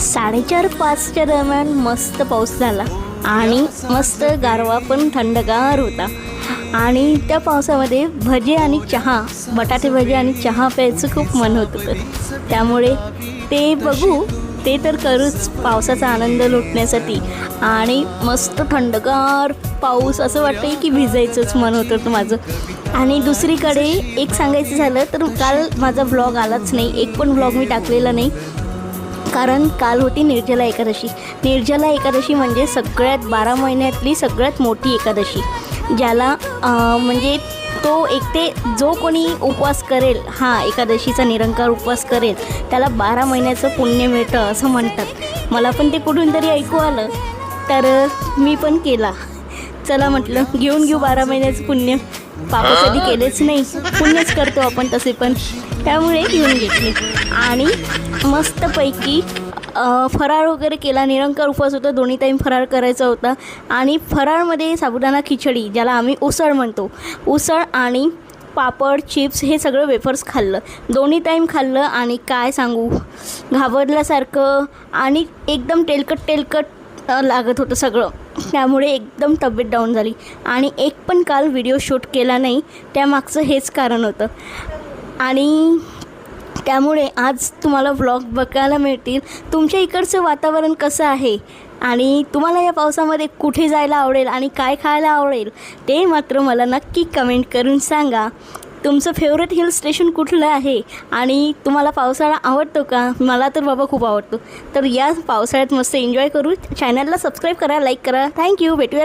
4:30-5च्या दरम्यान मस्त पाऊस झाला आणि मस्त गारवा पण थंडगार होता आणि त्या पावसामध्ये भजे आणि चहा, बटाटे भजे आणि चहा प्यायचं खूप मन होत होतं. त्यामुळे ते बघू, ते तर करूच पावसाचा आनंद लुटण्यासाठी. आणि मस्त थंडगार पाऊस, असं वाटतं की भिजायचंच मन होत होतं माझं. आणि दुसरीकडे एक सांगायचं झालं तर काल माझा व्लॉग आलाच नाही, एक पण व्लॉग मी टाकलेला नाही, कारण काल होती निर्जला एकादशी. निर्जला एकादशी म्हणजे सगळ्यात 12 महिन्यातली सगळ्यात मोठी एकादशी, ज्याला म्हणजे तो एकटे जो कोणी उपवास करेल, हा एकादशीचा निरंकार उपवास करेल, त्याला 12 महिन्याचं पुण्य मिळतं असं म्हणतात. मला पण ते कुठून तरी ऐकू आलं, तर मी पण केला. चला म्हटलं घेऊन घेऊ 12 महिन्याचं पुण्य. पापं कधी केलेच नाही, पुण्यच करतो आपण तसे पण, त्यामुळे घेऊन घेतली. आणि मस्तपैकी फराळ वगैरे केला. निरंकार उपवास होता, दोन्ही टाईम फराळ करायचा होता. आणि फराळमध्ये साबुदाणा खिचडी, ज्याला आम्ही उसळ म्हणतो, उसळ आणि पापड, चिप्स हे सगळं वेफर्स खाल्लं, दोन्ही टाईम खाल्लं. आणि काय सांगू, घाबरल्यासारखं आणि एकदम तेलकट लागत होतं सगळं, त्यामुळे एकदम तब्येत डाऊन झाली. आणि एक पण काल व्हिडिओ शूट केला नाही, त्यामागचं हेच कारण होतं. आणि त्यामुळे आज तुम्हाला व्लॉग बघायला मिळतील. तुमच्या इकडचं वातावरण कसं आहे आणि तुम्हाला या पावसामध्ये कुठे जायला आवडेल आणि काय खायला आवडेल ते मात्र मला नक्की कमेंट करून सांगा. तुमचं फेवरेट हिल स्टेशन कुठलं आहे आणि तुम्हाला पावसाळा आवडतो का? मला तर बाबा खूप आवडतो. तर या पावसाळ्यात मस्त एन्जॉय करू. चॅनलला सबस्क्राईब करा, लाईक करा. थँक्यू. भेटूया.